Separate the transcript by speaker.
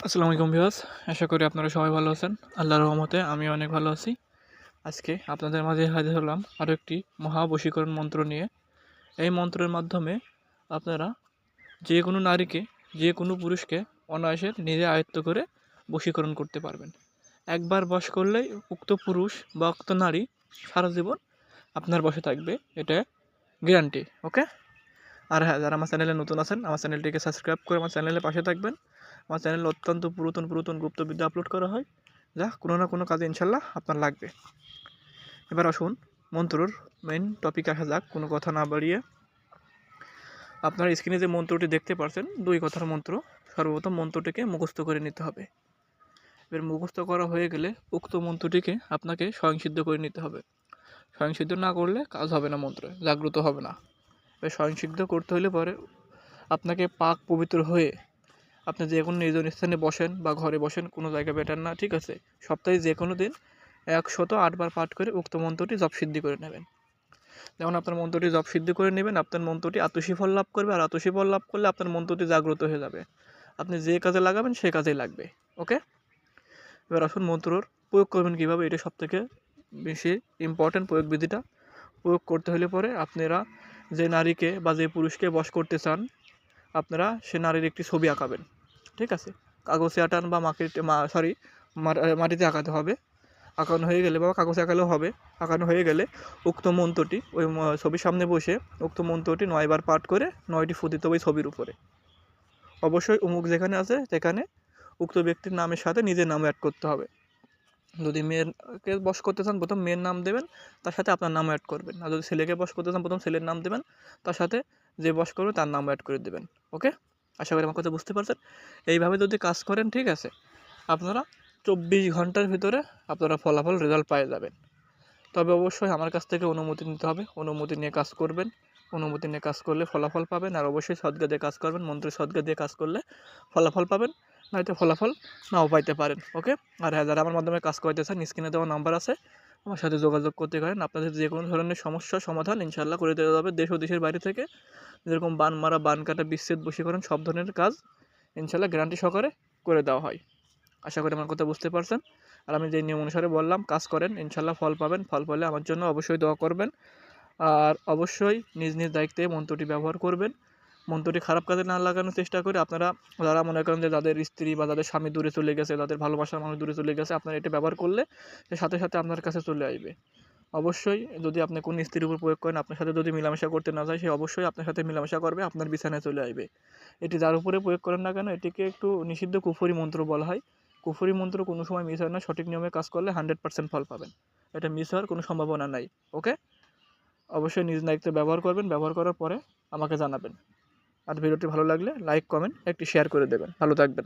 Speaker 1: আসসালামু আলাইকুম ভিউয়ার্স, আশা করি আপনারা সবাই ভালো আছেন। আল্লাহর রহমতে আমি অনেক ভালো আছি। আজকে আপনাদের মাঝে হাজির হলাম আরও একটি মহা বশীকরণ মন্ত্র নিয়ে। এই মন্ত্রের মাধ্যমে আপনারা যে কোনো নারীকে, যে কোনো পুরুষকে অনায়াসে নিজে আয়ত্ত করে বশীকরণ করতে পারবেন। একবার বশ করলেই উক্ত পুরুষ বা উক্ত নারী সারা জীবন আপনার বশে থাকবে, এটা গ্যারান্টি। ওকে? আর হ্যাঁ, যারা আমার চ্যানেলে নতুন আছেন, আমার চ্যানেলটিকে সাবস্ক্রাইব করে আমার চ্যানেলের পাশে থাকবেন। আমার চ্যানেলে অত্যন্ত পুরাতন গুপ্তবিদ্যা আপলোড করা হয়, যা কোনো না কোনো কাজে ইনশাল্লাহ আপনার লাগবে। এবার আসুন মন্ত্রর মেইন টপিকে আসা যাক, কোনো কথা না বাড়িয়ে। আপনার স্ক্রিনে যে মন্ত্রটি দেখতে পাচ্ছেন, 2 কথার মন্ত্র। সর্বপ্রথম মন্ত্রটিকে মুখস্থ করে নিতে হবে। এবার মুখস্থ করা হয়ে গেলে উক্ত মন্ত্রটিকে আপনাকে স্বয়ংসিদ্ধ করে নিতে হবে। স্বয়ংসিদ্ধ না করলে কাজ হবে না, মন্ত্র জাগ্রত হবে না। এবার স্বয়ংসিদ্ধ করতে হলে পরে আপনাকে পাক পবিত্র হয়ে আপনি যে কোনো নির্জন স্থানে বসেন বা ঘরে বসেন, কোনো জায়গায় বেটার না, ঠিক আছে? সপ্তাহে যে কোনো দিন 108 বার পাঠ করে উক্ত মন্ত্রটি জপসিদ্ধি করে নেবেন। যখন আপনার মন্ত্রটি জপসিদ্ধি করে নেবেন, আপনার মন্ত্রটি আতসী ফল লাভ করবে, আর আতসী ফল লাভ করলে আপনার মন্ত্রটি জাগ্রত হয়ে যাবে। আপনি যে কাজে লাগাবেন সে কাজেই লাগবে। ওকে? এবার আসুন মন্ত্রর প্রয়োগ করবেন কীভাবে, এটা সবথেকে বেশি ইম্পর্ট্যান্ট। প্রয়োগ বিধিটা প্রয়োগ করতে হলে পরে আপনারা যে নারীকে বা যে পুরুষকে বশ করতে চান, আপনারা সে নারীর একটি ছবি আঁকাবেন। ঠিক আছে? কাগজে আঁটান বা মাটিতে আঁকাতে হবে। আঁকানো হয়ে গেলে বা কাগজে আঁকালেও হবে। আঁকানো হয়ে গেলে উক্ত মন্ত্রটি ওই ছবির সামনে বসে উক্ত মন্ত্রটি 9 বার পাঠ করে 9টি ফু দিতে হবে ওই ছবির উপরে। অবশ্যই উমুক যেখানে আছে সেখানে উক্ত ব্যক্তির নামের সাথে নিজের নাম অ্যাড করতে হবে। যদি মেয়েকে বশ করতে চান, প্রথম মেয়ের নাম দেবেন, তার সাথে আপনার নাম অ্যাড করবেন। আর যদি ছেলেকে বশ করতে চান, প্রথম ছেলের নাম দেবেন, তার সাথে যে বশ করবে তার নাম অ্যাড করে দেবেন। ওকে? আশা করি আমার কথা বুঝতে পারছেন। এইভাবে যদি কাজ করেন, ঠিক আছে, আপনারা 24 ঘন্টার ভিতরে আপনারা ফলাফল রেজাল্ট পেয়ে যাবেন। তবে অবশ্যই আমার কাছ থেকে অনুমতি নিতে হবে। অনুমতি নিয়ে কাজ করবেন। অনুমতি নিয়ে কাজ করলে ফলাফল পাবেন। আর অবশ্যই সদকা দিয়ে কাজ করবেন। মন্ত্রের সদকা দিয়ে কাজ করলে ফলাফল পাবেন, নয়তো ফলাফল নাও পাইতে পারেন। ওকে? আর হ্যাঁ, যারা আমার মাধ্যমে কাজ করতে চান, স্ক্রিনে দেওয়া নাম্বার আছে, আমার সাথে যোগাযোগ করতে পারেন। আপনাদের যে কোনো ধরনের সমস্যার সমাধান ইনশাআল্লাহ করে দেওয়া যাবে। দেশ ও দেশের বাইরে থেকে, যেরকম বান মারা, বান কাটা, বিচ্ছেদ, বশীকরণ সব ধরনের কাজ ইনশাআল্লাহ গ্যারান্টি সহকারে করে দেওয়া হয়। আশা করি আমার কথা বুঝতে পারছেন। আর আমি যে নিয়ম অনুসারে বললাম কাজ করেন, ইনশাআল্লাহ ফল পাবেন। ফল পেলে আমার জন্য অবশ্যই দোয়া করবেন। আর অবশ্যই নিজ নিজ দায়িত্বে মন্ত্রটি ব্যবহার করবেন। মন্ত্রটি খারাপ কাজে না লাগানোর চেষ্টা করে। আপনারা যারা মনে করেন যে যাদের স্ত্রী বা যাদের স্বামী দূরে চলে গেছে, তাদের ভালোবাসার মানুষ দূরে চলে গেছে, আপনারা এটা ব্যবহার করলে সে সাথে সাথে আপনার কাছে চলে আসবে। অবশ্যই যদি আপনি কোন স্ত্রীর উপর প্রয়োগ করেন, আপনার সাথে যদি মেলামেশা করতে না চায়, সে অবশ্যই আপনার সাথে মেলামেশা করবে, আপনার বিছানায় চলে আসবে। এটি যার উপরে প্রয়োগ করেন না কেন, এটিকে একটু নিষিদ্ধ কুফরি মন্ত্র বলা হয়। কুফরি মন্ত্র কোনো সময় মিস হয় না। সঠিক নিয়মে কাজ করলে 100% ফল পাবেন। এটা মিস হওয়ার কোনো সম্ভাবনা নাই। ওকে? অবশ্যই নিজ দায়িত্বে ব্যবহার করবেন। ব্যবহার করার পরে আমাকে জানাবেন। আর ভিডিওটি ভালো লাগলে লাইক, কমেন্ট, একটি শেয়ার করে দেবেন। ভালো থাকবেন।